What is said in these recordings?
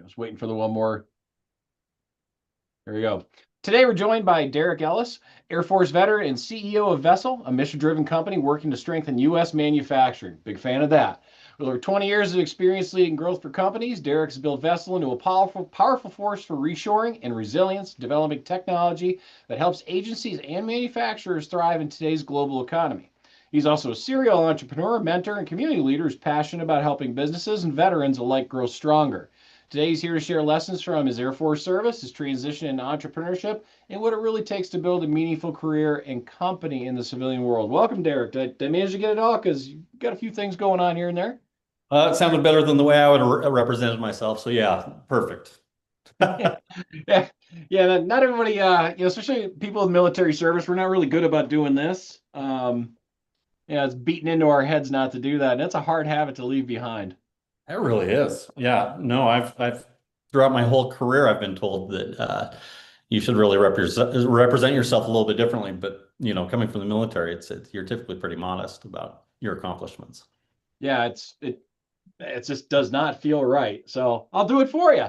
I was waiting for the one more. There we go. Today we're joined by Derik Ellis, Air Force veteran and CEO of Vessel, a mission-driven company working to strengthen U.S. manufacturing. Big fan of that. With over 20 years of experience leading growth for companies, Derik has built Vessel into a powerful force for reshoring and resilience, developing technology that helps agencies and manufacturers thrive in today's global economy. He's also a serial entrepreneur, mentor, and community leader who's passionate about helping businesses and veterans alike grow stronger. Today, he's here to share lessons from his Air Force service, his transition into entrepreneurship, and what it really takes to build a meaningful career and company in the civilian world. Welcome, Derik. Did I manage to get it all? Because you've got a few things going on here and there. It sounded better than the way I would have represented myself. So yeah, perfect. Yeah, yeah. Not everybody, especially people in military service, we're not really good about doing this. Yeah, it's beaten into our heads not to do that, and it's a hard habit to leave behind. It really is. Yeah. No, I've throughout my whole career, I've been told that you should really represent yourself a little bit differently. But coming from the military, it's you're typically pretty modest about your accomplishments. Yeah, it just does not feel right. So I'll do it for you.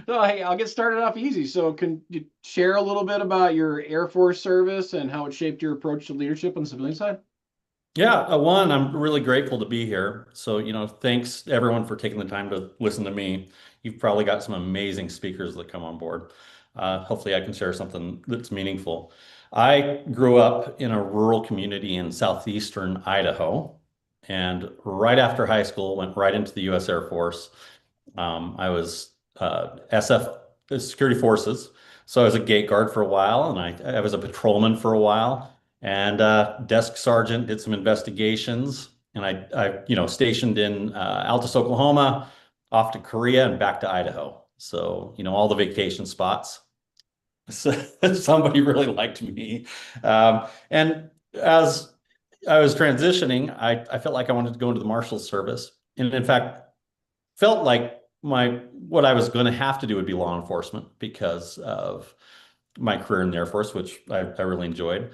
So hey, I'll get started off easy. So can you share a little bit about your Air Force service and how it shaped your approach to leadership on the civilian side? Yeah, one, I'm really grateful to be here. So, thanks everyone for taking the time to listen to me. You've probably got some amazing speakers that come on board. Hopefully, I can share something that's meaningful. I grew up in a rural community in southeastern Idaho, and right after high school, went right into the U.S. Air Force. I was SF security forces, so I was a gate guard for a while, and I was a patrolman for a while and desk sergeant, did some investigations, and I stationed in Altus, Oklahoma, off to Korea and back to Idaho. So, all the vacation spots. So somebody really liked me. And as I was transitioning, I felt like I wanted to go into the Marshals Service. And in fact, felt like what I was going to have to do would be law enforcement because of my career in the Air Force, which I really enjoyed.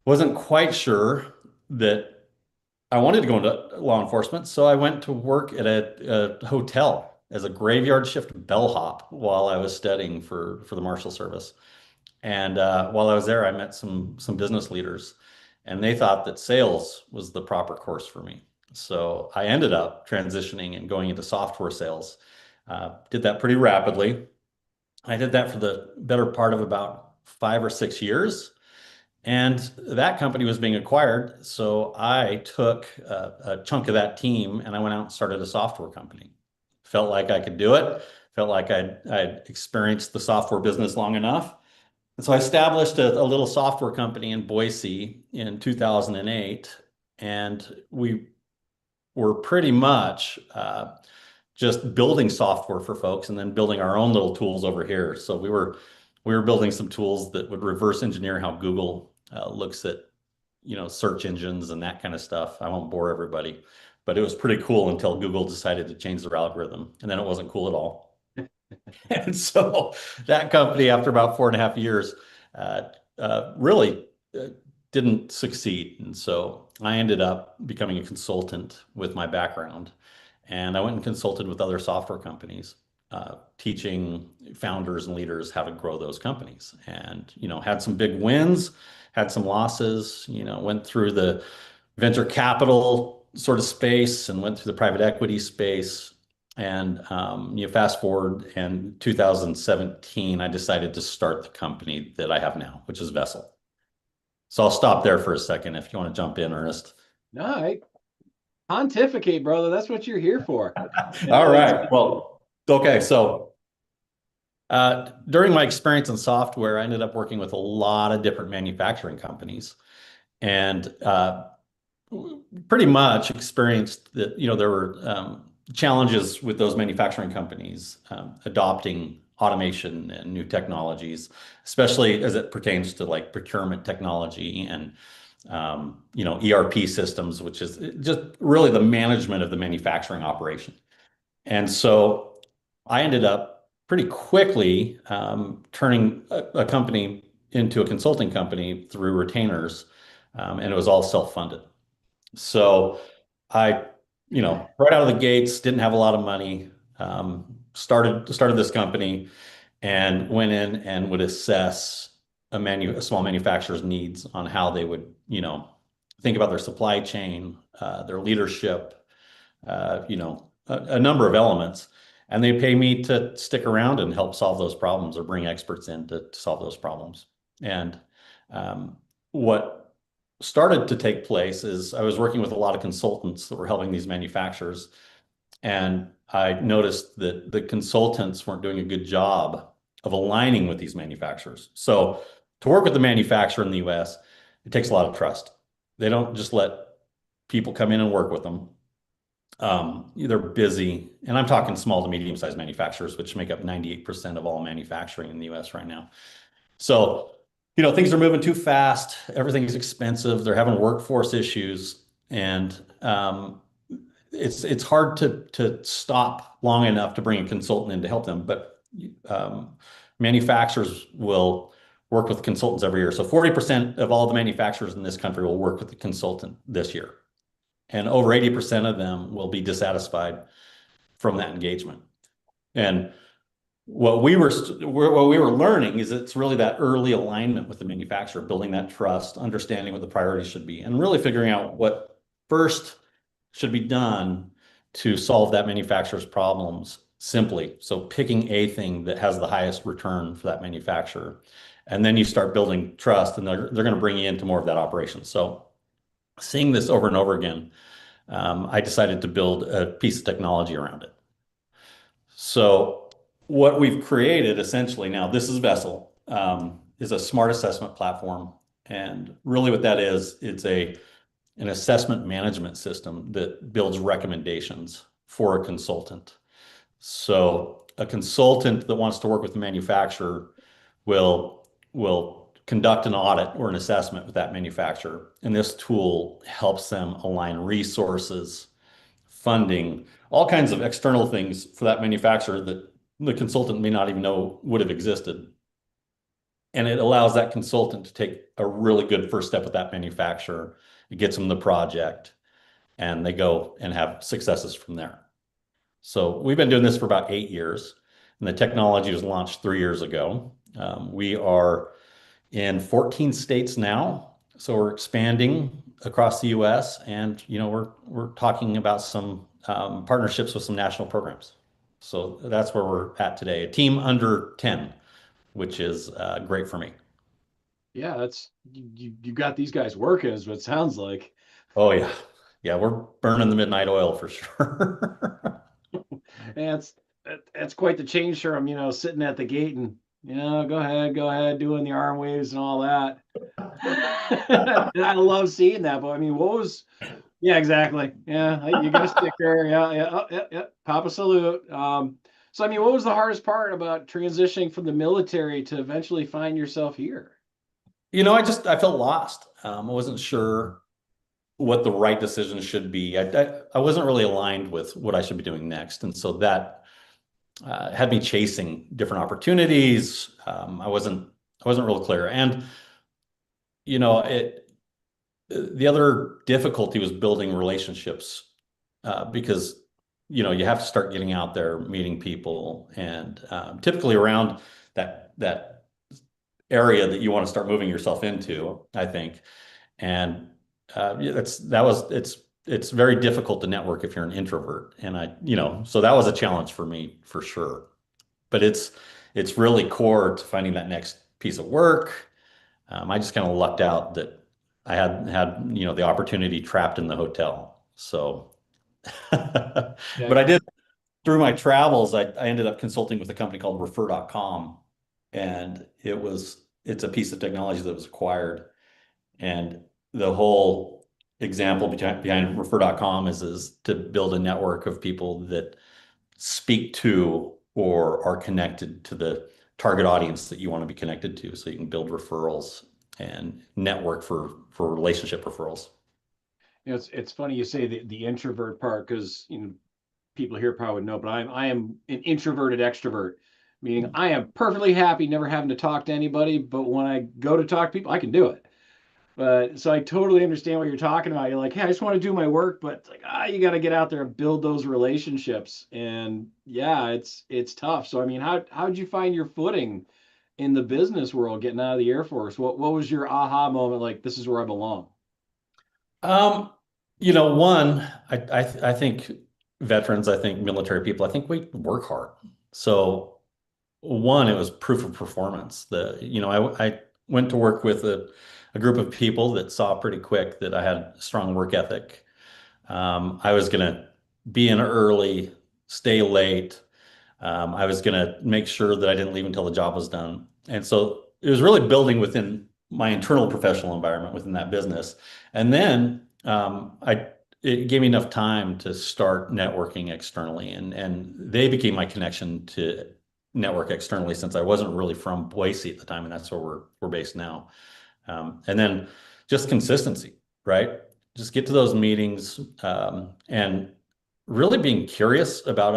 Wasn't quite sure that I wanted to go into law enforcement, so I went to work at a hotel as a graveyard shift bellhop while I was studying for the Marshal Service. And while I was there, I met some business leaders, and they thought that sales was the proper course for me. So I ended up transitioning and going into software sales. Did that pretty rapidly. I did that for the better part of about 5 or 6 years. And that company was being acquired. So I took a chunk of that team and I went out and started a software company. Felt like I could do it. Felt like I'd experienced the software business long enough. And so I established a little software company in Boise in 2008. And we were pretty much just building software for folks and then building our own little tools over here. So we were building some tools that would reverse engineer how Google looks at search engines and that kind of stuff. I won't bore everybody, but it was pretty cool until Google decided to change their algorithm, and then it wasn't cool at all. And so that company, after about 4.5 years, uh, really didn't succeed. And so I ended up becoming a consultant with my background. And I went and consulted with other software companies, teaching founders and leaders how to grow those companies. And, had some big wins, had some losses, went through the venture capital sort of space and went through the private equity space. And fast forward in 2017, I decided to start the company that I have now, which is Vessel. So I'll stop there for a second if you want to jump in, Ernest. No, I pontificate, brother. That's what you're here for. All It's right. Well, okay. So during my experience in software, I ended up working with a lot of different manufacturing companies and pretty much experienced that, there were challenges with those manufacturing companies adopting automation and new technologies, especially as it pertains to like procurement technology and ERP systems, which is just really the management of the manufacturing operation. And so I ended up pretty quickly turning a company into a consulting company through retainers, and it was all self-funded. So I right out of the gates, didn't have a lot of money. Started this company and went in and would assess a small manufacturer's needs on how they would, think about their supply chain, their leadership, a number of elements. And they pay me to stick around and help solve those problems or bring experts in to solve those problems. And what started to take place is I was working with a lot of consultants that were helping these manufacturers. And I noticed that the consultants weren't doing a good job of aligning with these manufacturers. So to work with the manufacturer in the US, it takes a lot of trust. They don't just let people come in and work with them. They're busy, and I'm talking small to medium-sized manufacturers, which make up 98% of all manufacturing in the US right now. So, things are moving too fast. Everything is expensive. They're having workforce issues, and it's hard to stop long enough to bring a consultant in to help them. But manufacturers will work with consultants every year. So 40% of all the manufacturers in this country will work with the consultant this year, and over 80% of them will be dissatisfied from that engagement. And what we were learning is it's really that early alignment with the manufacturer, building that trust, understanding what the priorities should be, and really figuring out what first should be done to solve that manufacturer's problems simply. So picking a thing that has the highest return for that manufacturer. And then you start building trust, and they're going to bring you into more of that operation. So seeing this over and over again, I decided to build a piece of technology around it. So what we've created essentially now, this is Vessel, is a smart assessment platform. And really what that is, it's an assessment management system that builds recommendations for a consultant. So a consultant that wants to work with the manufacturer will conduct an audit or an assessment with that manufacturer. And this tool helps them align resources, funding, all kinds of external things for that manufacturer that the consultant may not even know would have existed. And it allows that consultant to take a really good first step with that manufacturer. It gets them the project, and they go and have successes from there. So we've been doing this for about 8 years, and the technology was launched 3 years ago. We are in 14 states now, so we're expanding across the U.S., and we're talking about some partnerships with some national programs. So that's where we're at today. A team under 10, which is great for me. Yeah, that's you got these guys working, is what it sounds like. Oh yeah, yeah, we're burning the midnight oil for sure. And that's quite the change from, sitting at the gate and, go ahead, doing the arm waves and all that. And I love seeing that. But I mean, yeah, exactly. Yeah, you got a sticker. Yeah, yeah, oh, yeah, yeah. Papa salute. So I mean, what was the hardest part about transitioning from the military to eventually find yourself here? I felt lost. I wasn't sure what the right decision should be. I wasn't really aligned with what I should be doing next, and so that had me chasing different opportunities. I wasn't real clear, and it the other difficulty was building relationships because you have to start getting out there, meeting people, and typically around that area that you want to start moving yourself into, I think. And yeah, it's very difficult to network if you're an introvert, and so that was a challenge for me for sure. But it's really core to finding that next piece of work. I just kind of lucked out that I had the opportunity trapped in the hotel. So, Yeah. but I did through my travels. I ended up consulting with a company called Refer.com, and it's a piece of technology that was acquired. And the whole example behind Refer.com is to build a network of people that speak to or are connected to the target audience that you want to be connected to, so you can build referrals and network for relationship referrals. It's funny you say the introvert part because people here probably would know, but I am an introverted extrovert, meaning I am perfectly happy never having to talk to anybody. But when I go to talk to people, I can do it. So I totally understand what you're talking about. You're like, hey, I just want to do my work, but it's like, you got to get out there and build those relationships. And yeah, it's tough. So I mean, how'd you find your footing in the business world getting out of the Air Force? What was your aha moment? Like, this is where I belong. Um, one, I think veterans, I think military people, I think we work hard. So one, it was proof of performance. I went to work with a group of people that saw pretty quick that I had a strong work ethic. I was gonna be in early, stay late. I was going to make sure that I didn't leave until the job was done. And so it was really building within my internal professional environment within that business. And then it gave me enough time to start networking externally. And they became my connection to network externally since I wasn't really from Boise at the time. And that's where we're based now. And then just consistency, right? Just get to those meetings and really being curious about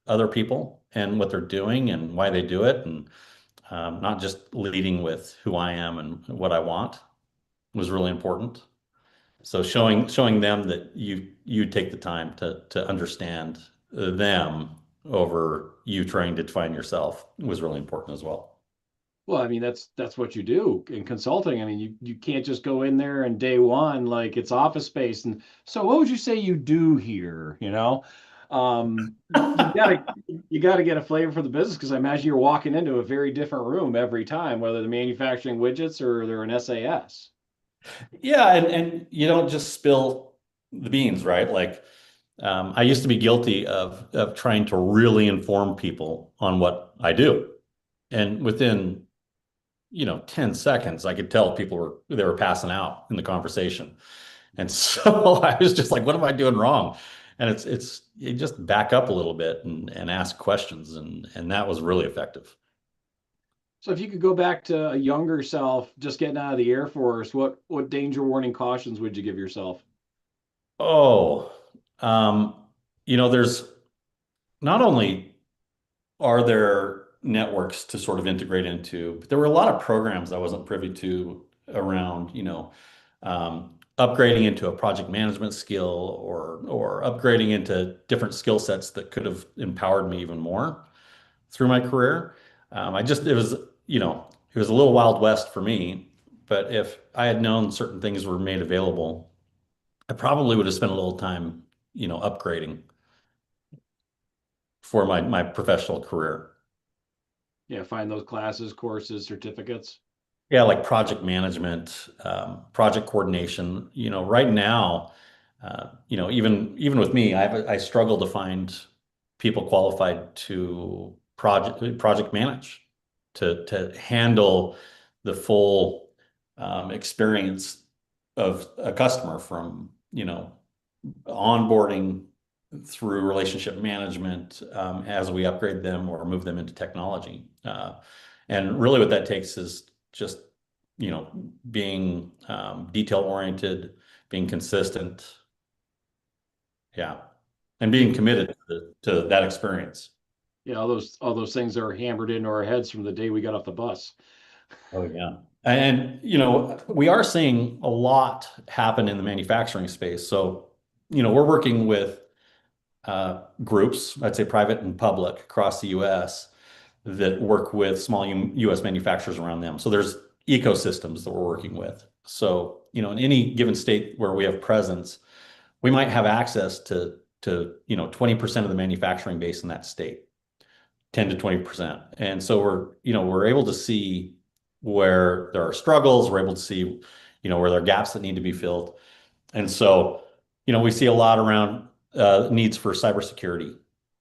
other people and what they're doing and why they do it, and not just leading with who I am and what I want was really important. So showing them that you take the time to understand them over you trying to define yourself was really important as well. Well, I mean, that's what you do in consulting. I mean, you can't just go in there and day one like it's office space. And so, what would you say you do here? You gotta get a flavor for the business because I imagine you're walking into a very different room every time, whether they're manufacturing widgets or they're an SAS. Yeah, and you don't just spill the beans, right? Like I used to be guilty of trying to really inform people on what I do. And within, 10 seconds, I could tell people they were passing out in the conversation. And so I was just like, what am I doing wrong? And it's you just back up a little bit and ask questions, and that was really effective. So, if you could go back to a younger self, just getting out of the Air Force, what danger warning cautions would you give yourself? Oh, um, there's not only are there networks to sort of integrate into, but there were a lot of programs I wasn't privy to around, upgrading into a project management skill or upgrading into different skill sets that could have empowered me even more through my career. It was a little Wild West for me, but if I had known certain things were made available, I probably would have spent a little time, upgrading for my professional career. Yeah, find those classes, courses, certificates. Yeah, like project management, project coordination. Right now, even with me, I struggle to find people qualified to project manage, to handle the full experience of a customer from, onboarding through relationship management as we upgrade them or move them into technology. And really what that takes is just, being detail oriented, being consistent. Yeah. And being committed to that experience. Yeah, all those things that are hammered into our heads from the day we got off the bus. Oh, yeah. And, we are seeing a lot happen in the manufacturing space. So, we're working with groups, I'd say private and public across the US that work with small US manufacturers around them. So there's ecosystems that we're working with. So, in any given state where we have presence, we might have access to 20% of the manufacturing base in that state, 10 to 20%. And so we're able to see where there are struggles, we're able to see, where there are gaps that need to be filled. And so, we see a lot around needs for cybersecurity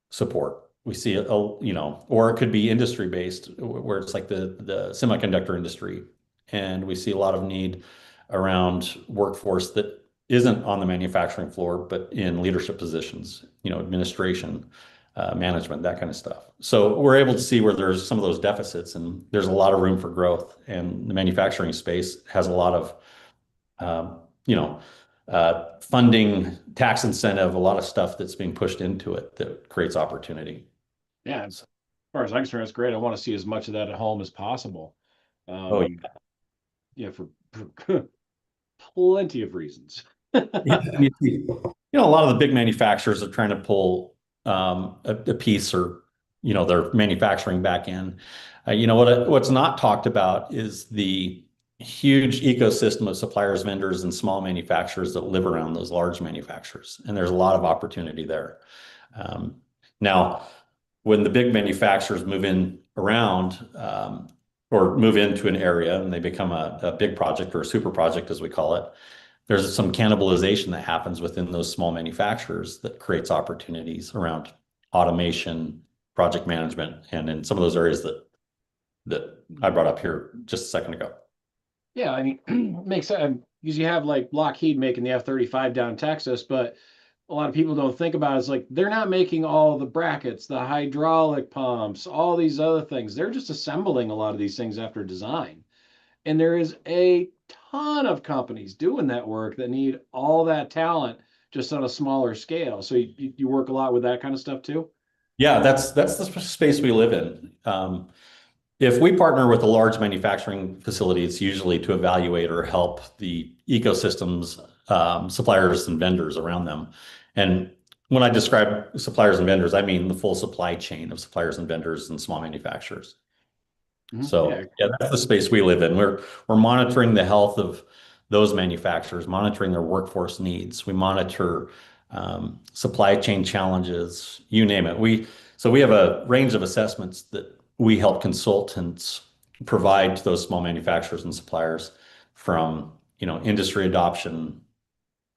support. We see or it could be industry based, where it's like the semiconductor industry, and we see a lot of need around workforce that isn't on the manufacturing floor, but in leadership positions, administration, management, that kind of stuff. So we're able to see where there's some of those deficits, and there's a lot of room for growth. And the manufacturing space has a lot of um, you know, funding, tax incentive, a lot of stuff that's being pushed into it that creates opportunity. Yeah, as So, far as I'm concerned, it's great. I want to see as much of that at home as possible. oh, Um, yeah, for plenty of reasons. Yeah, and a lot of the big manufacturers are trying to pull a piece or their manufacturing back in. What's not talked about is the huge ecosystem of suppliers, vendors, and small manufacturers that live around those large manufacturers, and there's a lot of opportunity there. Um, Now, when the big manufacturers move in around or move into an area and they become a big project or a super project, as we call it, there's some cannibalization that happens within those small manufacturers that creates opportunities around automation, project management, and in some of those areas that I brought up here just a second ago. Yeah, I mean, makes sense because you have like Lockheed making the F-35 down in Texas, but a lot of people don't think about it. It's like they're not making all the brackets, the hydraulic pumps, all these other things. They're just assembling a lot of these things after design. And there is a ton of companies doing that work that need all that talent just on a smaller scale. So you work a lot with that kind of stuff too? Yeah, that's the space we live in. If we partner with a large manufacturing facility, it's usually to evaluate or help the ecosystems, suppliers and vendors around them. And when I describe suppliers and vendors, I mean the full supply chain of suppliers and vendors and small manufacturers. Yeah. So yeah, that's the space we live in. We're monitoring the health of those manufacturers, monitoring their workforce needs. We monitor supply chain challenges, you name it. We have a range of assessments that we help consultants provide to those small manufacturers and suppliers, from industry adoption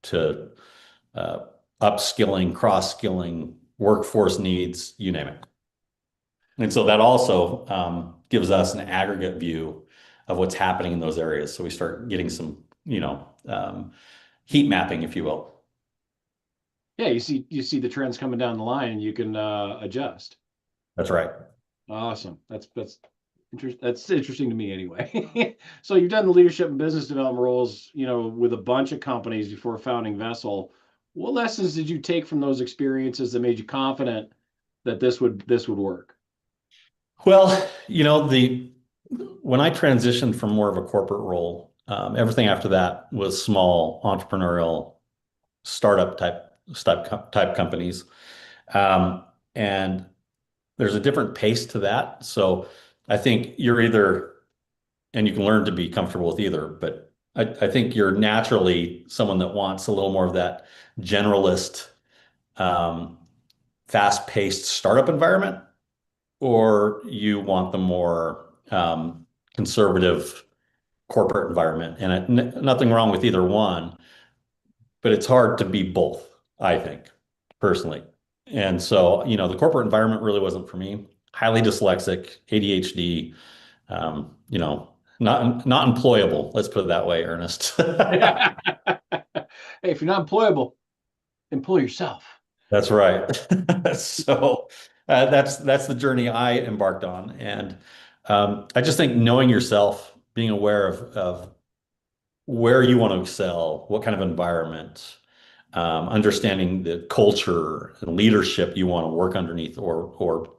to uh, upskilling, cross-skilling, workforce needs, you name it. And so that also gives us an aggregate view of what's happening in those areas. So we start getting some, heat mapping, if you will. Yeah, you see the trends coming down the line and you can adjust. That's right. Awesome. That's interesting to me anyway. So you've done the leadership and business development roles, with a bunch of companies before founding Vessel. What lessons did you take from those experiences that made you confident that this would work? Well, the when I transitioned from more of a corporate role, everything after that was small entrepreneurial startup type companies, and there's a different pace to that. So I think you're either, and you can learn to be comfortable with either, but I think you're naturally someone that wants a little more of that generalist, um, fast-paced startup environment, or you want the more conservative corporate environment. And nothing wrong with either one, but it's hard to be both, I think, personally. And so, the corporate environment really wasn't for me. Highly dyslexic, ADHD, not employable. Let's put it that way, Ernest. Hey, if you're not employable, employ yourself. That's right. So that's the journey I embarked on, and I just think knowing yourself, being aware of where you want to excel, what kind of environment, understanding the culture and leadership you want to work underneath or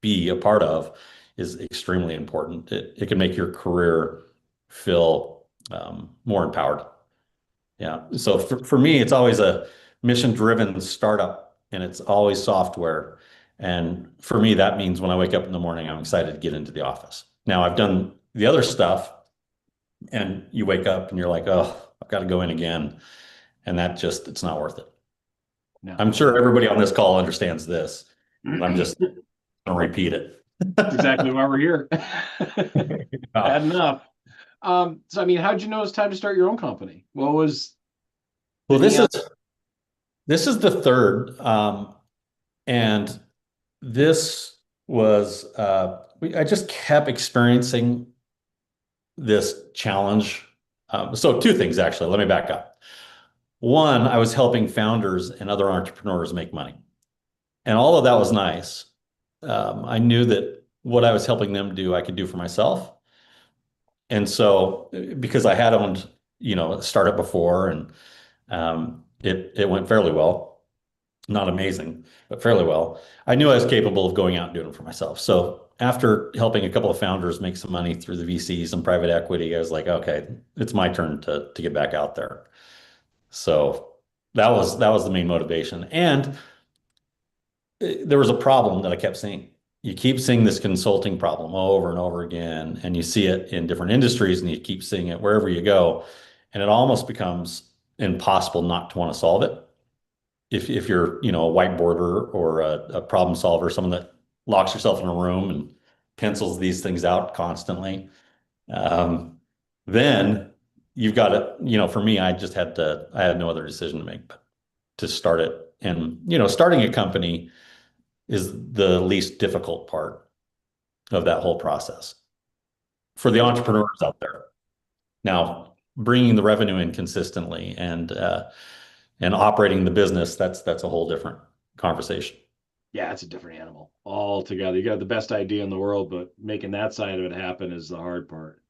be a part of is extremely important. It can make your career feel more empowered. Yeah. So for me, it's always a mission-driven startup, and it's always software. And for me, that means when I wake up in the morning, I'm excited to get into the office. Now, I've done the other stuff, and you wake up and you're like, oh, I've got to go in again. And it's not worth it. No. I'm sure everybody on this call understands this, but I'm just going to repeat it. That's exactly why we're here. Yeah. Bad enough. So I mean, how'd you know it's time to start your own company? What was the Well, this neon? is this is the third, and this was I just kept experiencing this challenge. So two things actually. Let me back up. One, I was helping founders and other entrepreneurs make money, and all of that was nice. I knew that what I was helping them do, I could do for myself. And so, because I had owned, a startup before, and it went fairly well. not amazing, but fairly well. I knew I was capable of going out and doing it for myself. So after helping a couple of founders make some money through the VCs and private equity, I was like, okay, it's my turn to get back out there. So that was the main motivation. And there was a problem that I kept seeing. You keep seeing this consulting problem over and over again, and you see it in different industries, and you keep seeing it wherever you go, and it almost becomes impossible not to want to solve it. If you're, a whiteboarder or a problem solver, someone that locks yourself in a room and pencils these things out constantly, um, then you've got to, for me, I had no other decision to make but to start it. And, starting a company is the least difficult part of that whole process for the That's entrepreneurs out there. Now, bringing the revenue in consistently and operating the business, that's a whole different conversation. Yeah, it's a different animal altogether. You got the best idea in the world, but making that side of it happen is the hard part.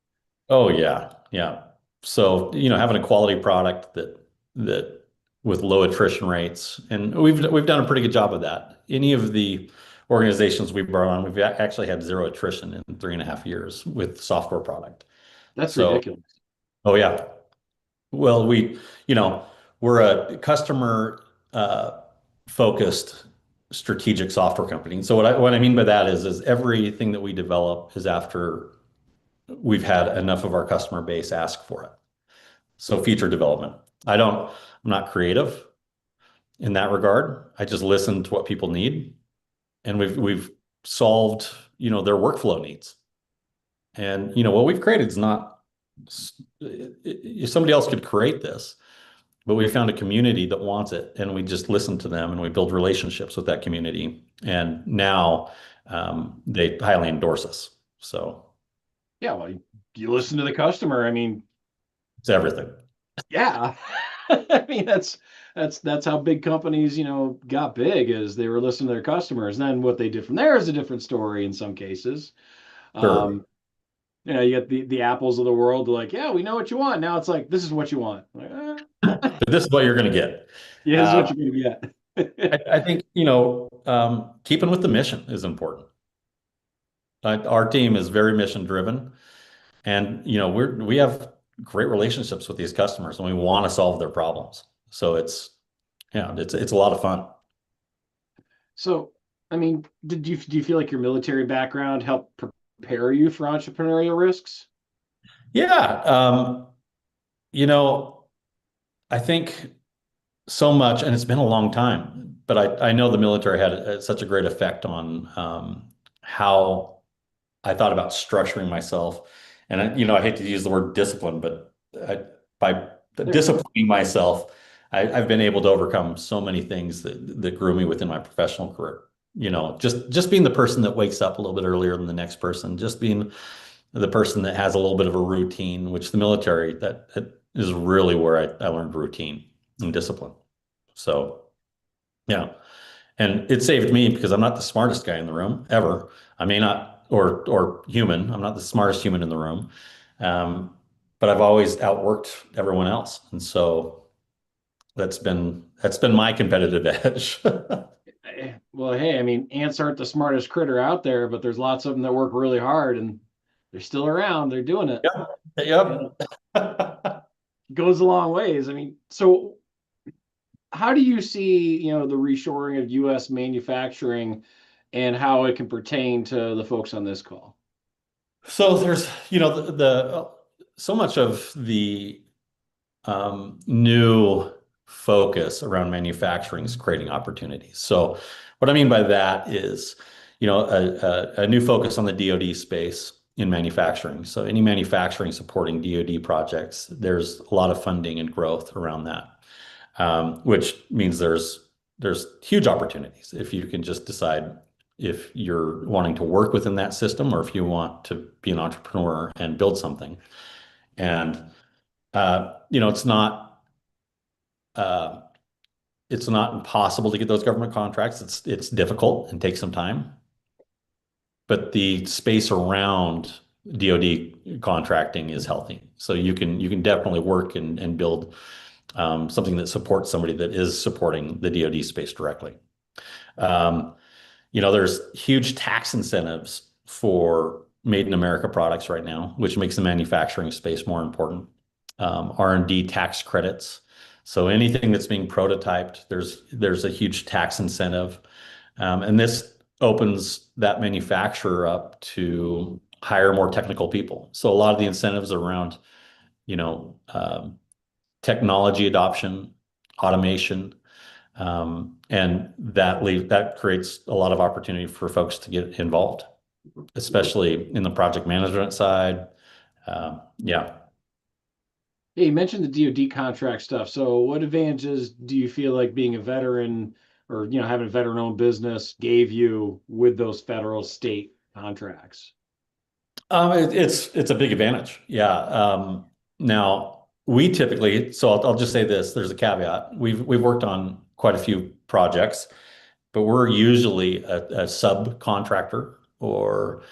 Oh yeah, yeah. So, having a quality product that with low attrition rates, and we've done a pretty good job of that. Any of the organizations we brought on, we've actually had zero attrition in 3.5 years with software product. That's So, ridiculous. oh yeah. Well, you know, we're a customer focused strategic software company. So what I mean by that is everything that we develop is after we've had enough of our customer base ask for it. So feature development. I'm not creative in that regard. I just listen to what people need, and we've solved, their workflow needs. And what we've created is not if somebody else could create this, but we found a community that wants it, and we just listen to them and we build relationships with that community. And now they highly endorse us. So Yeah, well, you listen to the customer. I mean, it's everything. yeah. I mean, that's how big companies, got big is they were listening to their customers. And then what they did from there is a different story in some cases. Sure. Um, you get the apples of the world, they're like, yeah, we know what you want. Now it's like, this is what you want. Like, But this is what you're going to get. yeah, this is what Um, you're gonna I, get. I think, keeping with the mission is important. Our team is very mission driven, and we have great relationships with these customers, and we want to solve their problems. So it's a lot of fun. So, I mean, do you feel like your military background helped prepare you for entrepreneurial risks? Yeah, you know, I think so much, and it's been a long time, but I know the military had such a great effect on how I thought about structuring myself. And I hate to use the word discipline, but by There. disciplining myself, I've been able to overcome so many things that grew me within my professional career. Just being the person that wakes up a little bit earlier than the next person, just being the person that has a little bit of a routine, which the military, that is really where I learned routine and discipline. So, yeah. And it saved me because I'm not the smartest guy in the room ever. I may not, or human. I'm not the smartest human in the room, but I've always outworked everyone else, and so that's been my competitive edge. Well, hey, I mean, ants aren't the smartest critter out there, but there's lots of them that work really hard and they're still around. They're doing it. Yep. And Yep. it goes a long ways. I mean, so how do you see, the reshoring of US manufacturing and how it can pertain to the folks on this call? So there's, so much of the new focus around manufacturing is creating opportunities. So what I mean by that is, a new focus on the DoD space in manufacturing. So any manufacturing supporting DoD projects, there's a lot of funding and growth around that, which means there's huge opportunities if you can just decide if you're wanting to work within that system or if you want to be an entrepreneur and build something. And uh, it's not impossible to get those government contracts. It's difficult and takes some time, but the space around DoD contracting is healthy. So you can definitely work and build something that supports somebody that is supporting the DoD space directly. Um, there's huge tax incentives for made in America products right now, which makes the manufacturing space more important. R&D tax credits. So anything that's being prototyped, there's a huge tax incentive. And this opens that manufacturer up to hire more technical people. So a lot of the incentives around, you know, um, technology adoption, automation, and that creates a lot of opportunity for folks to get involved, especially in the project management side. Yeah. Yeah, you mentioned the DoD contract stuff. So, what advantages do you feel like being a veteran or having a veteran-owned business gave you with those federal state contracts? It's a big advantage. Yeah. Now we typically, so I'll just say this, there's a caveat. We've worked on quite a few projects, but we're usually a subcontractor or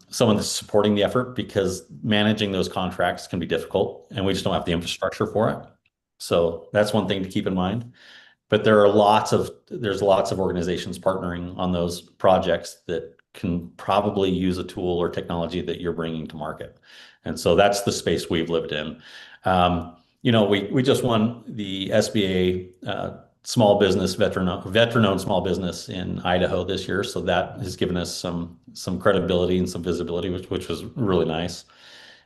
someone that's supporting the effort because managing those contracts can be difficult and we just don't have the infrastructure for it. So that's one thing to keep in mind. But there's lots of organizations partnering on those projects that can probably use a tool or technology that you're bringing to market. And so that's the space we've lived in. We just won the SBA small business veteran-owned small business in Idaho this year. So that has given us some credibility and some visibility, which was really nice.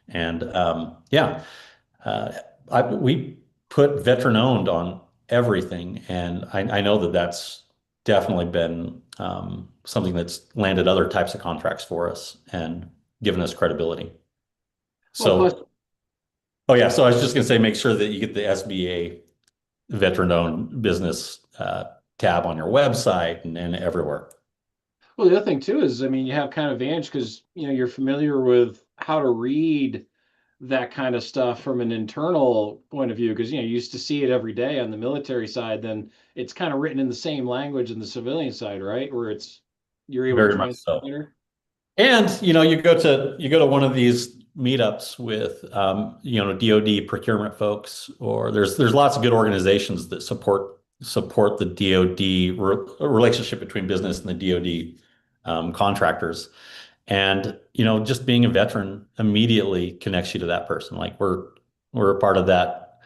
And yeah, uh, we put veteran owned on everything, and I know that that's definitely been something that's landed other types of contracts for us and given us credibility. Well, plus, So, oh yeah, so I was just going to say, make sure that you get the SBA veteran owned business tab on your website and everywhere. well, the other thing too is, I mean, you have kind of advantage because you're familiar with how to read that kind of stuff from an internal point of view because you used to see it every day on the military side. Then it's kind of written in the same language in the civilian side, right? Where you're able to Very much translate so. better. And you go to one of these meetups with DoD procurement folks, or there's lots of good organizations that support the DoD relationship between business and the DoD contractors. And just being a veteran immediately connects you to that person. Like we're a part of that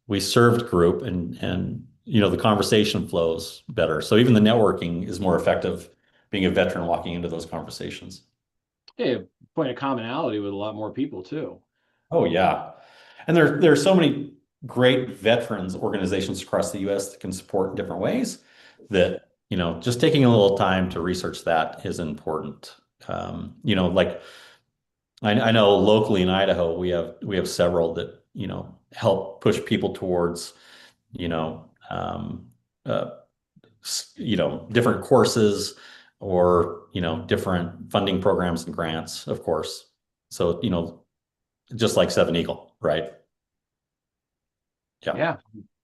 we served group, and the conversation flows better. So even the networking is more effective being a veteran walking into those conversations. Yeah, point of commonality with a lot more people too. Oh yeah. And there are so many great veterans organizations across the US that can support in different ways that, just taking a little time to research that is important. Like I know locally in Idaho, we have several that, help push people towards, you know, um, uh, different courses or, different funding programs and grants, of course. So, just like Seven Eagle, right? Yeah. Yeah,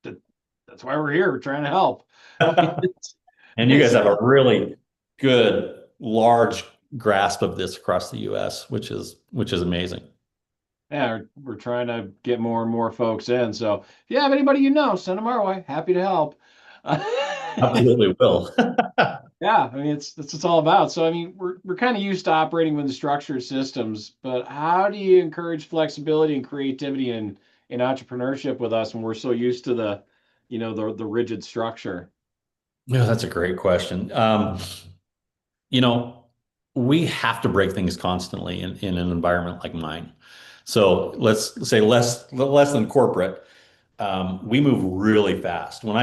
that, that's why we're here. We're trying to help. And you Hey, guys have so a really good, large grasp of this across the US, which is amazing. yeah, we're trying to get more and more folks in. So if you have anybody send them our way. Happy to help. Absolutely will. Yeah, I mean it's that's what it's all about. So I mean we're kind of used to operating with the structured systems, but how do you encourage flexibility and creativity in entrepreneurship with us when we're so used to the rigid structure? Yeah, that's a great question. You know, we have to break things constantly in an environment like mine. So let's say less than corporate. We move really fast. When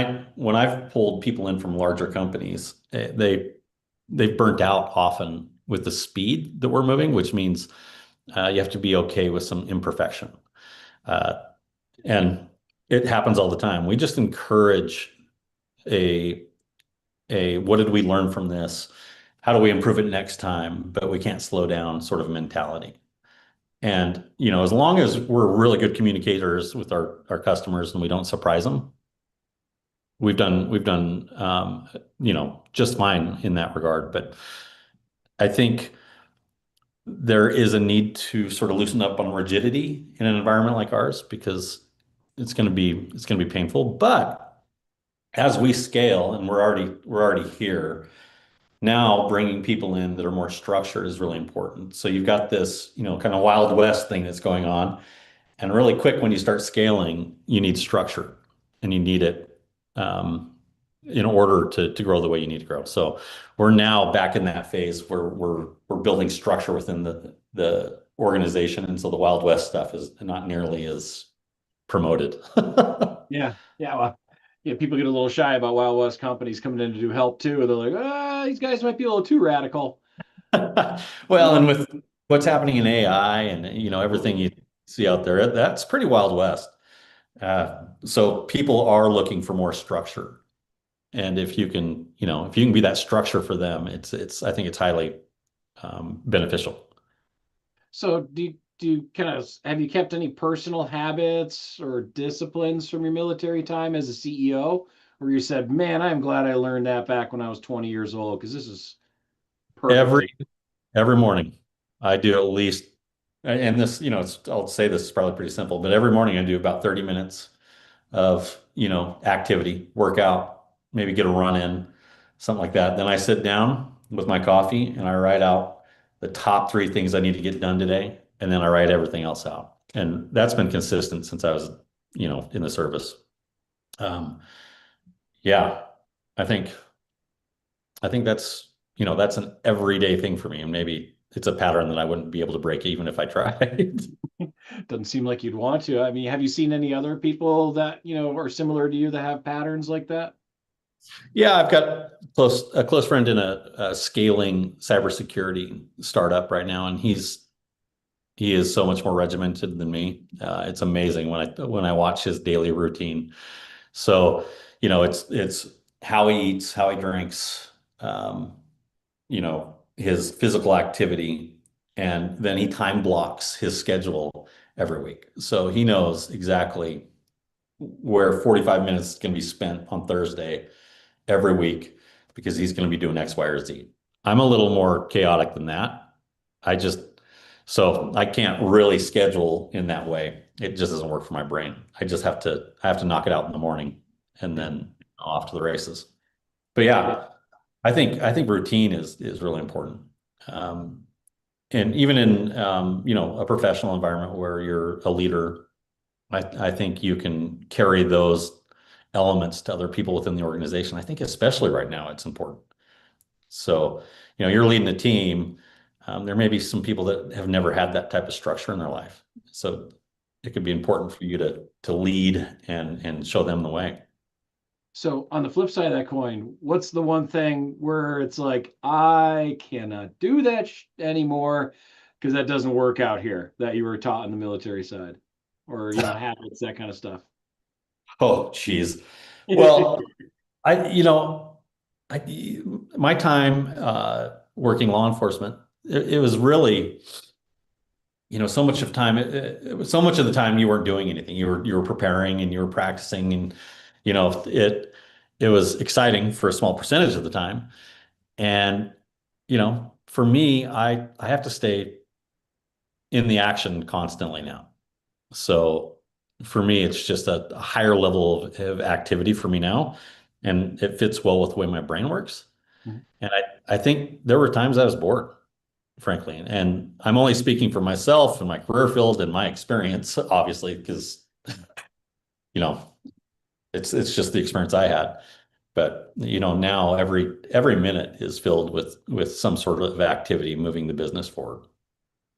I've pulled people in from larger companies, they've burnt out often with the speed that we're moving, which means you have to be okay with some imperfection. Uh, and it happens all the time. We just encourage a what did we learn from this? How do we improve it next time? But we can't slow down sort of mentality. And as long as we're really good communicators with our customers and we don't surprise them, we've done just fine in that regard. But I think there is a need to sort of loosen up on rigidity in an environment like ours because it's going to be painful. But as we scale, and we're already here now, bringing people in that are more structured is really important. So you've got this, kind of Wild West thing that's going on. And really quick, when you start scaling, you need structure and you need it in order to grow the way you need to grow. So we're now back in that phase where we're building structure within the organization. And so the Wild West stuff is not nearly as promoted. Yeah. Yeah. Well, yeah, people get a little shy about Wild West companies coming in to do help too. They're like, these guys might be a little too radical. Well, and No. with what's happening in AI and everything you see out there, that's pretty Wild West. So people are looking for more structure. And if you can, if you can be that structure for them, I think it's highly beneficial. So do you kind of have you kept any personal habits or disciplines from your military time as a CEO? Where you said, man, I'm glad I learned that back when I was 20 years old because this is Every perfectly. every morning, I do at least, and this, I'll say this is probably pretty simple, but every morning I do about 30 minutes of, activity, workout, maybe get a run in, something like that. Then I sit down with my coffee and I write out the top three things I need to get done today, and then I write everything else out. And that's been consistent since I was, in the service. Um, yeah, I think that's an everyday thing for me, and maybe it's a pattern that I wouldn't be able to break even if I tried. Doesn't seem like you'd want to. I mean, have you seen any other people that, are similar to you that have patterns like that? Yeah, I've got a close friend in a scaling cybersecurity startup right now, and he is so much more regimented than me. It's amazing when I watch his daily routine. So, it's how he eats, how he drinks, his physical activity, and then he time blocks his schedule every week. So he knows exactly where 45 minutes can be spent on Thursday every week because he's going to be doing X, Y, or Z. I'm a little more chaotic than that. I just, so I can't really schedule in that way. It just doesn't work for my brain. I have to knock it out in the morning and Yeah. then off to the races. But Yeah. yeah, I think routine is really important. Um, and even in, a professional environment where you're a leader, I think you can carry those elements to other people within the organization. I think especially right now, it's important. So, you're leading a team. There may be some people that have never had that type of structure in their life. So it could be important for you to lead and show them the way. So on the flip side of that coin, what's the one thing where it's like, I cannot do that anymore because that doesn't work out here that you were taught in the military side or, habits, that kind of stuff. Oh, geez. Well, I, you know, my time working law enforcement, it was really, so much of time, it was so much of the time you weren't doing anything. You were preparing and you were practicing, and it was exciting for a small percentage of the time. And for me, I have to stay in the action constantly now. So for me, it's just a higher level of activity for me now, and it fits well with the way my brain works. Mhm. And I think there were times I was bored, frankly. And I'm only speaking for myself and my career field and my experience, obviously, because, you know, it's just the experience I had. But, now every minute is filled with some sort of activity moving the business forward.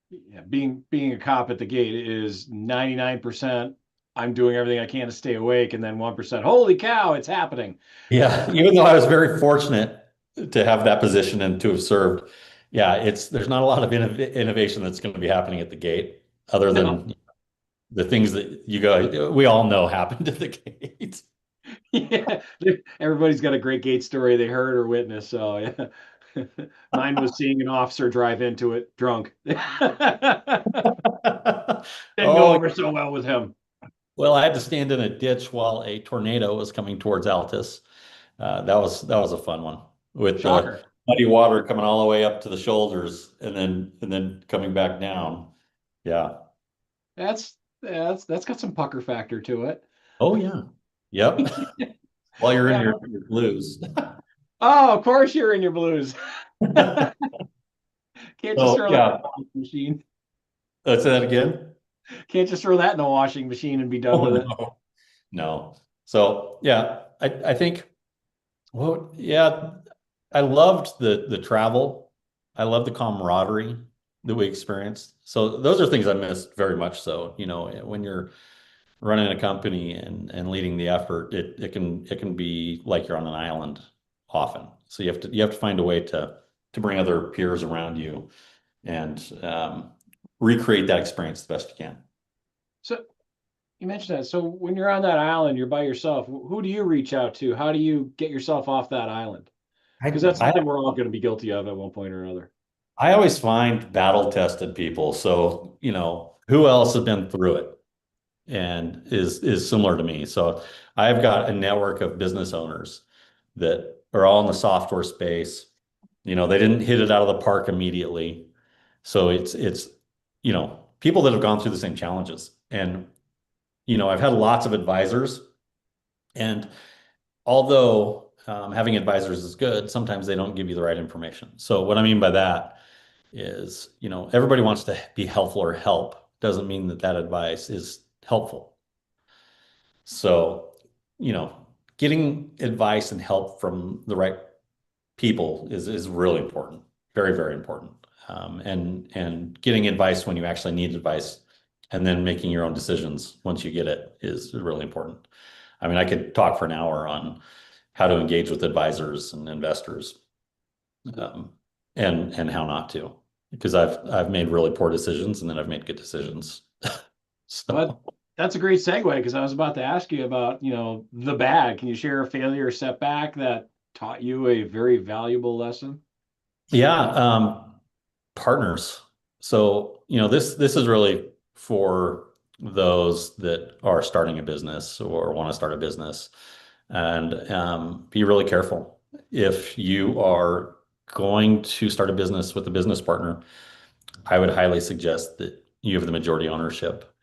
Yeah, being a cop at the gate is 99%. I'm doing everything I can to stay awake, and then 1%, holy cow, it's happening. Yeah, even though I was very fortunate to have that position and to have served, yeah, there's not a lot of innovation that's going to be happening at the gate, other No. than the things that we all know happened at the gate. Yeah, everybody's got a great gate story they heard or witnessed. So yeah, mine was seeing an officer drive into it drunk. Didn't go Oh, over so well with him. well, I had to stand in a ditch while a tornado was coming towards Altus. That was a fun one with the Shocker. muddy water coming all the way up to the shoulders and then coming back down. Yeah. That's got some pucker factor to it. Oh yeah. Yep. While you're in your blues. Oh, of course you're in your blues. Can't just So throw that in yeah, the washing machine. let's say that again. Can't just throw that in the washing machine and be done Oh with it. no. No. So yeah, I think well, yeah, I loved the travel. I love the camaraderie that we experienced. So those are things I missed very much so. When you're running a company and leading the effort, it can be like you're on an island often. So you have to find a way to bring other peers around you and recreate that experience the best you can. So you mentioned that. So when you're on that island, you're by yourself. Who do you reach out to? How do you get yourself off that island? I, Because that's I something we're all going to be guilty of at one point or another. I always find battle tested people. So, who else has been through it and is similar to me. So I've got a network of business owners that are all in the software space. They didn't hit it out of the park immediately. So it's people that have gone through the same challenges. And I've had lots of advisors, and although having advisors is good, sometimes they don't give you the right information. So what I mean by that is, everybody wants to be helpful or help. Doesn't mean that that advice is helpful. So, you know, getting advice and help from the right people is really important, very, very important. And getting advice when you actually need advice, and then making your own decisions once you get it is really important. I mean, I could talk for an hour on how to engage with advisors and investors, um, and how not to, because I've made really poor decisions and then I've made good decisions. But So that's a great segue because I was about to ask you about, the bad. Can you share a failure or setback that taught you a very valuable lesson? yeah, partners. So this is really for those that are starting a business or want to start a business, and be really careful if you are going to start a business with a business partner. I would highly suggest that you have the majority ownership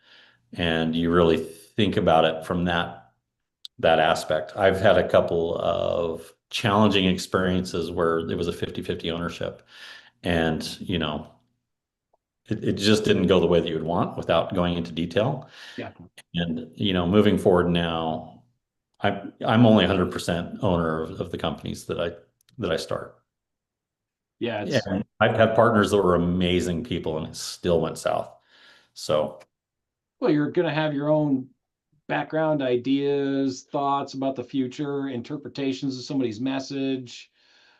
and you really think about it from that aspect. I've had a couple of challenging experiences where it was a 50-50 ownership, and it just didn't go the way that you would want without going into detail. Yeah. And moving forward now, I'm only 100% owner of the companies that I start. Yeah, Yeah, it's and I've had partners that were amazing people, and it still went south. So, well, you're going to have your own background ideas, thoughts about the future, interpretations of somebody's message.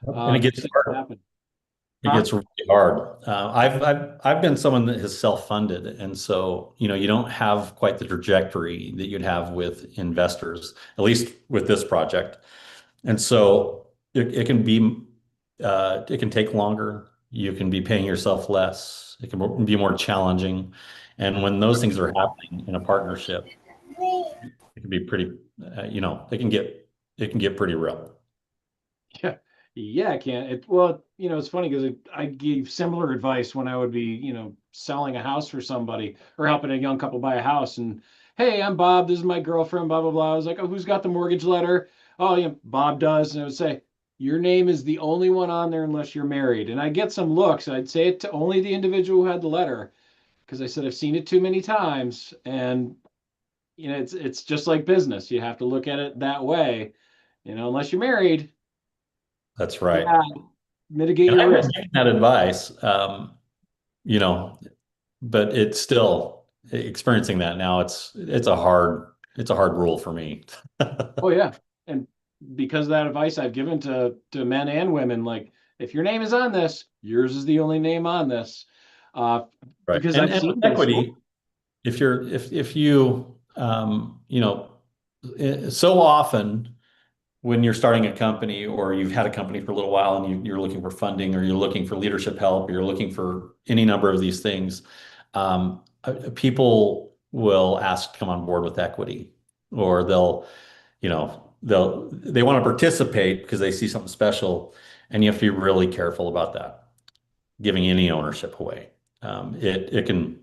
and it These gets things hard. happen. It Huh? gets really hard. I've been someone that has self-funded, and so you don't have quite the trajectory that you'd have with investors, at least with this project. And so it can take longer. You can be paying yourself less. It can be more challenging. And when those things are happening in a partnership, it can be pretty, it can get pretty real. Yeah. Yeah, I can't. Well, it's funny because I gave similar advice when I would be, selling a house for somebody or helping a young couple buy a house. And hey, I'm Bob. This is my girlfriend. Blah blah blah. I was like, oh, who's got the mortgage letter? Oh, yeah, Bob does. And I would say, your name is the only one on there unless you're married. And I get some looks. I'd say it to only the individual who had the letter because I said I've seen it too many times. And it's just like business. You have to look at it that way. Unless you're married, That's right. yeah, mitigate And your I've been risk. giving that advice, you know, but it's still experiencing that now. It's a hard rule for me. Oh yeah. And because of that advice I've given to men and women, like if your name is on this, yours is the only name on this. Uh, Right. because And I've and with seen this. equity, if you so often when you're starting a company or you've had a company for a little while and you're looking for funding or you're looking for leadership help or you're looking for any number of these things, people will ask to come on board with equity, or they want to participate because they see something special, and you have to be really careful about that, giving any ownership away. It can.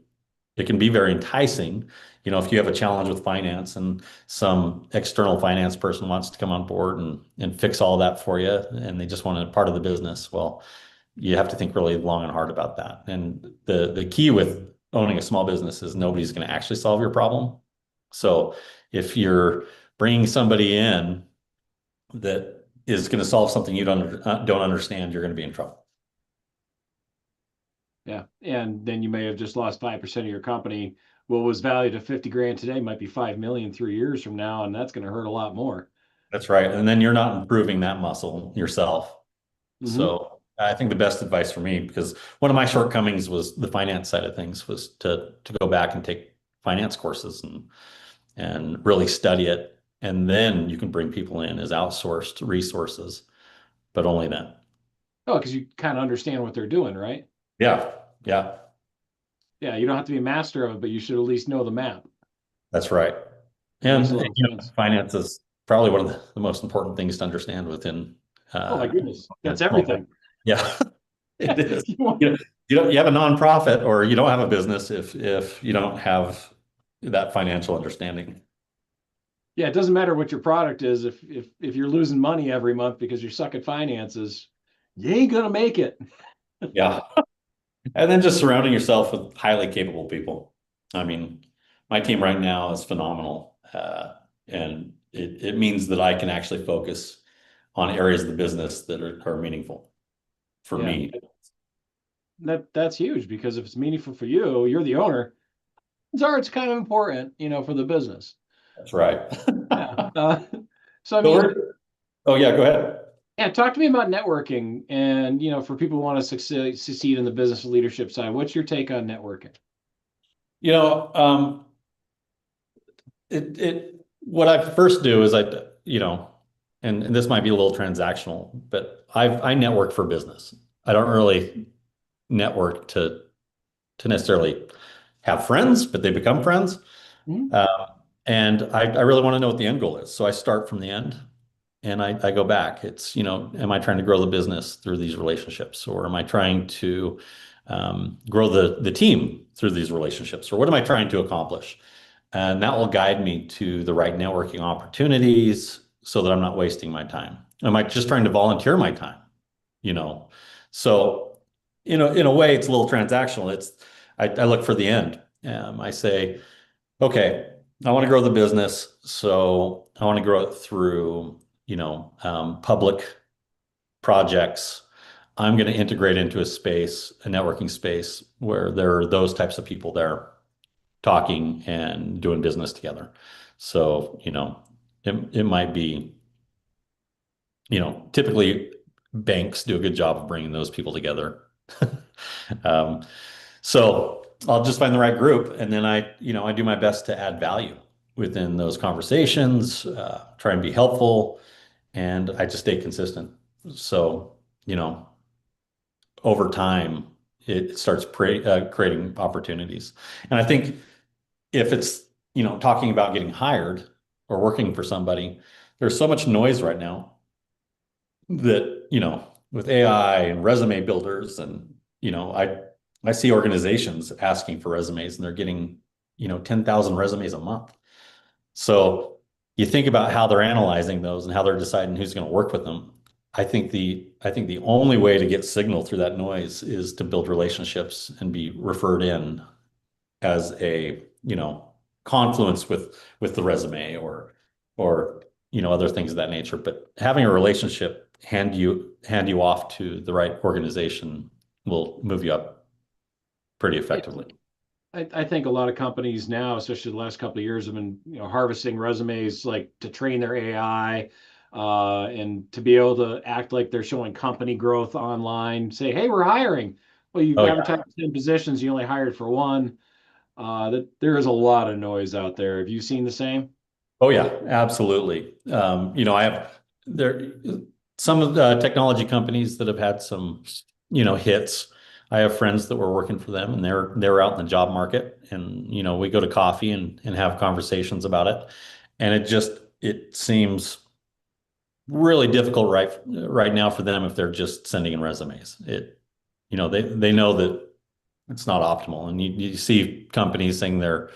it can be very enticing. If you have a challenge with finance and some external finance person wants to come on board and fix all that for you, and they just want a part of the business, well, you have to think really long and hard about that. And the key with owning a small business is nobody's going to actually solve your problem. So if you're bringing somebody in that is going to solve something you don't understand, you're going to be in trouble. Yeah. And then you may have just lost 5% of your company. What was valued at 50 grand today might be 5 million 3 years from now, and that's going to hurt a lot more. That's right. And then you're not improving that muscle yourself. Hmm. So I think the best advice for me, because one of my shortcomings was the finance side of things, was to go back and take finance courses and really study it. And then you can bring people in as outsourced resources, but only then. Oh, because you kind of understand what they're doing, right? Yeah. Yeah. Yeah, you don't have to be a master of it, but you should at least know the map. That's right. It makes a And lot of sense. finance is probably one of the most important things to understand within Oh my uh, goodness, that's small business. everything. Yeah, it is. You have a nonprofit or you don't have a business if you don't have that financial understanding. Yeah, it doesn't matter what your product is. If you're losing money every month because you suck at finances, you ain't gonna make it. Yeah. And then just surrounding yourself with highly capable people. I mean, my team right now is phenomenal. And it means that I can actually focus on areas of the business that are meaningful for Yeah, me. that's huge because if it's meaningful for you, you're the owner. It's kind of important, for the business. That's right. Yeah. So I So mean, oh yeah, go ahead. yeah, talk to me about networking and for people who want to succeed in the business leadership side. What's your take on networking? You know, um, what I first do is and this might be a little transactional, but I network for business. I don't really network to necessarily have friends, but they become friends. Mhm. Uh, and I really want to know what the end goal is. So I start from the end and I go back. It's, am I trying to grow the business through these relationships, or am I trying to grow the team through these relationships, or what am I trying to accomplish? And that will guide me to the right networking opportunities so that I'm not wasting my time. Am I just trying to volunteer my time? You know, so in a way, it's a little transactional. I look for the end. I say, okay, I want to grow the business, so I want to grow it through, public projects. I'm going to integrate into a networking space where there are those types of people there talking and doing business together. So, it might be, typically banks do a good job of bringing those people together. Um, so I'll just find the right group, and then I do my best to add value within those conversations, try and be helpful, and I just stay consistent. So, you know, over time, it starts creating opportunities. And I think if it's, talking about getting hired or working for somebody, there's so much noise right now that, with AI and resume builders and, I see organizations asking for resumes and they're getting, 10,000 resumes a month. So you think about how they're analyzing those and how they're deciding who's going to work with them. I think the only way to get signal through that noise is to build relationships and be referred in as a, confluence with the resume or other things of that nature. But having a relationship hand you off to the right organization will move you up pretty Yeah, effectively. I think a lot of companies now, especially the last couple of years, have been harvesting resumes like to train their AI and to be able to act like they're showing company growth online. Say, hey, we're hiring. Well, you've Oh yeah. advertised 10 positions, you only hired for one. That there is a lot of noise out there. Have you seen the same? Oh yeah, absolutely. I have there some of the technology companies that have had some, hits. I have friends that were working for them and they're out in the job market and we go to coffee and have conversations about it. And it seems really difficult right now for them if they're just sending in resumes. They know that It's not optimal. And you see companies saying they're,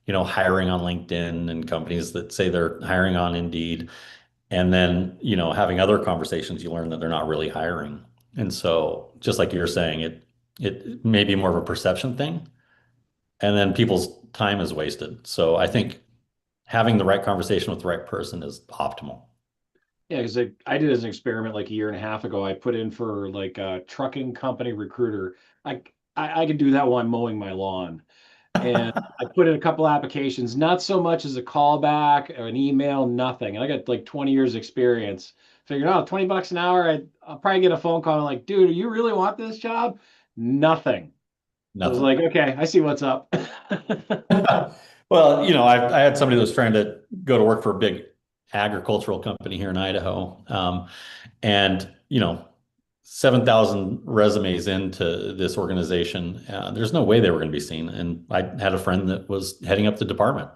hiring on LinkedIn and companies that say they're hiring on Indeed. And then, having other conversations, you learn that they're not really hiring. And so just like you're saying, it may be more of a perception thing. And then people's time is wasted. So I think having the right conversation with the right person is optimal. Yeah, because I did as an experiment like a year and a half ago. I put in for like a trucking company recruiter. I could do that while I'm mowing my lawn. And I put in a couple applications, not so much as a callback or an email, nothing. And I got like 20 years experience. Figured, oh, 20 bucks an hour, I'll probably get a phone call like, dude, do you really want this job? Nothing. So I was Nothing. like, okay, I see what's up. Well, I had somebody that was trying to go to work for a big agricultural company here in Idaho. And, 7,000 resumes into this organization. There's no way they were going to be seen. And I had a friend that was heading up the department.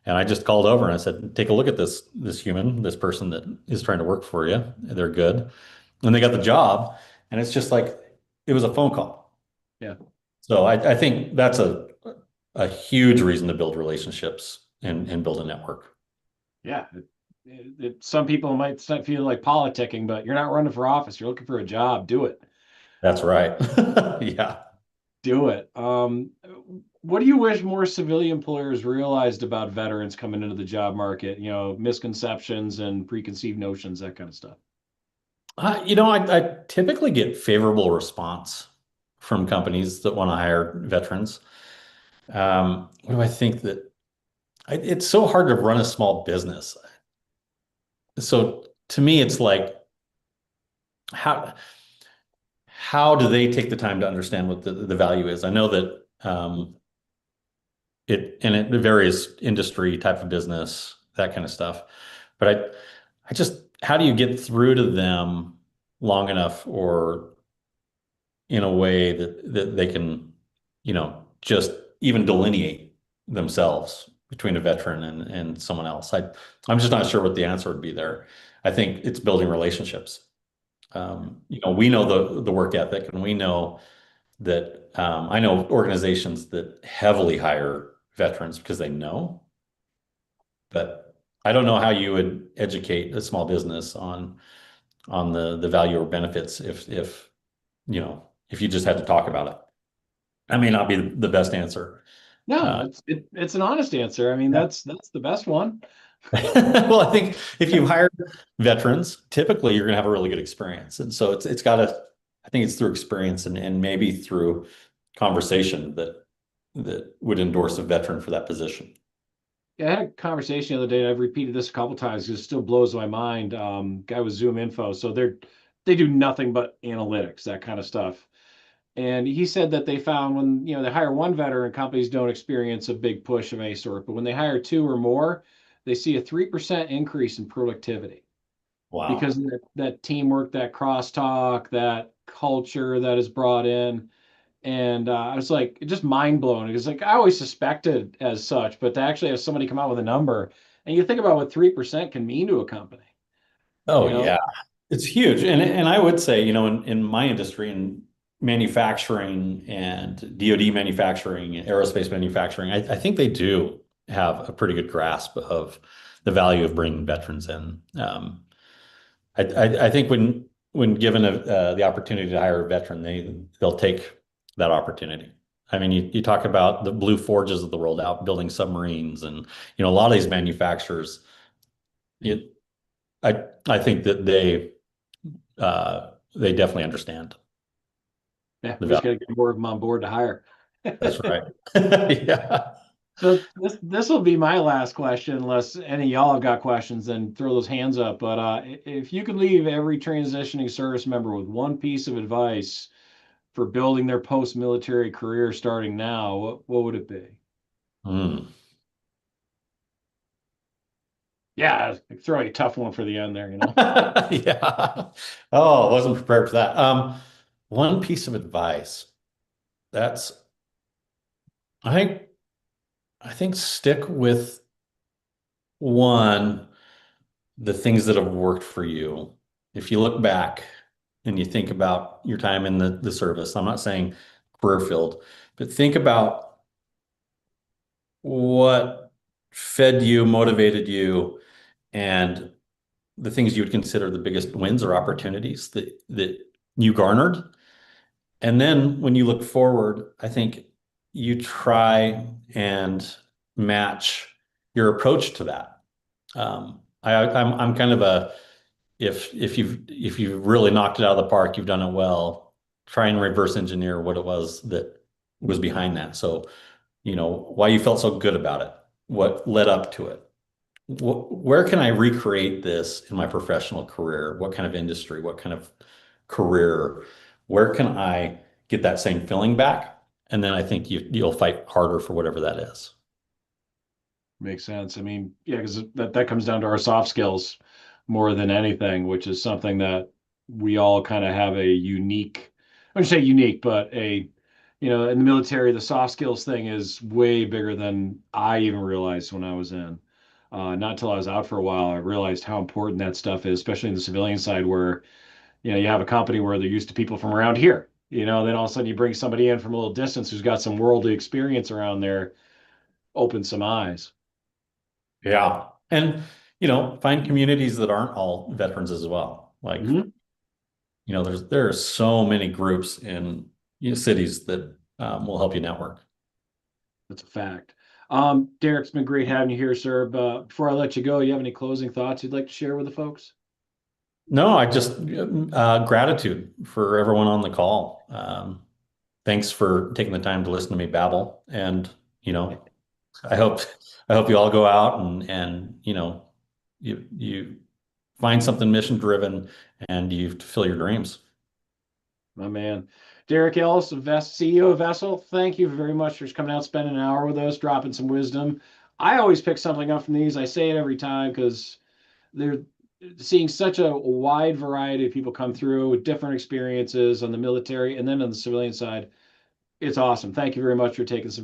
And I just called over and I said, take a look at this human, this person that is trying to work for you. They're good. And they got the job. And it's just like it was a phone call. Yeah. So I think that's a huge reason to build relationships and build a network. Yeah. Some people might start feeling like politicking, but you're not running for office. You're looking for a job. Do it. That's right. Yeah. Do it. What do you wish more civilian employers realized about veterans coming into the job market? Misconceptions and preconceived notions, that kind of stuff. I typically get favorable response from companies that want to hire veterans. What do I think that it's so hard to run a small business. So to me, it's like how how do they take the time to understand what the value is? I know that it varies industry, type of business, that kind of stuff. But I just how do you get through to them long enough or in a way that they can, just even delineate themselves between a veteran and someone else. I'm just not sure what the answer would be there. I think it's building relationships. We know the work ethic, and we know that I know organizations that heavily hire veterans because they know, but I don't know how you would educate a small business on the value or benefits if you just had to talk about it. That may not be the best answer. No, Uh, it's an honest answer. I mean, yeah. that's the best one. Well, I think if you hire veterans, typically you're going to have a really good experience. And so it's got to, I think it's through experience and maybe through conversation that would endorse a veteran for that position. Yeah, I had a conversation the other day, and I've repeated this a couple times because it still blows my mind. Guy with Zoom Info, so they do nothing but analytics, that kind of stuff. And he said that they found when they hire one veteran, companies don't experience a big push of any sort, but when they hire two or more, they see a 3% increase in productivity because Wow. of that teamwork, that crosstalk, that culture that is brought in. And I was like, just mind blowing. It's like I always suspected as such, but to actually have somebody come out with a number, and you think about what 3% can mean to a company, Oh you know? yeah. It's huge. And I would say, in my industry in manufacturing and DoD manufacturing and aerospace manufacturing, I think they do have a pretty good grasp of the value of bringing veterans in. I think when given the opportunity to hire a veteran, they'll take that opportunity. I mean, you talk about the Blue Forges of the world out building submarines, and a lot of these manufacturers. It, I think that they definitely understand Yeah, the we just got value. to get more of them on board to hire. That's right. Yeah. So this will be my last question, unless any of y'all have got questions, then throw those hands up. But if you could leave every transitioning service member with one piece of advice for building their post-military career starting now, what would it be? Mm. Yeah, throw a tough one for the end there. Yeah. Oh, I wasn't prepared for that. One piece of advice. That's I think I think stick with one, the things that have worked for you. If you look back and you think about your time in the service, I'm not saying career field, but think about what fed you, motivated you, and the things you would consider the biggest wins or opportunities that you garnered. And then when you look forward, I think you try and match your approach to that. I'm kind of a if you've really knocked it out of the park, you've done it well. Try and reverse engineer what it was that was behind that. So, why you felt so good about it, what led up to it. Where can I recreate this in my professional career? What kind of industry? What kind of career? Where can I get that same feeling back? And then I think you'll fight harder for whatever that is. Makes sense. I mean, yeah, because that comes down to our soft skills more than anything, which is something that we all kind of have a unique, I wouldn't say unique, but in the military, the soft skills thing is way bigger than I even realized when I was in. Not until I was out for a while, I realized how important that stuff is, especially in the civilian side where, you have a company where they're used to people from around here. Then all of a sudden you bring somebody in from a little distance who's got some worldly experience around there, open some eyes. Yeah. And, find communities that aren't all veterans as well. Like, Mhm. there are so many groups in cities that will help you network. That's a fact. Derek, it's been great having you here, sir. But before I let you go, you have any closing thoughts you'd like to share with the folks? No, I just gratitude for everyone on the call. Thanks for taking the time to listen to me babble. And, I hope I hope you all go out and you find something mission driven and you fulfill your dreams. My man. Derek Ellis, CEO of Vessel, thank you very much for coming out, spending an hour with us, dropping some wisdom. I always pick something up from these. I say it every time because they're seeing such a wide variety of people come through with different experiences on the military and then on the civilian side. It's awesome. Thank you very much for taking some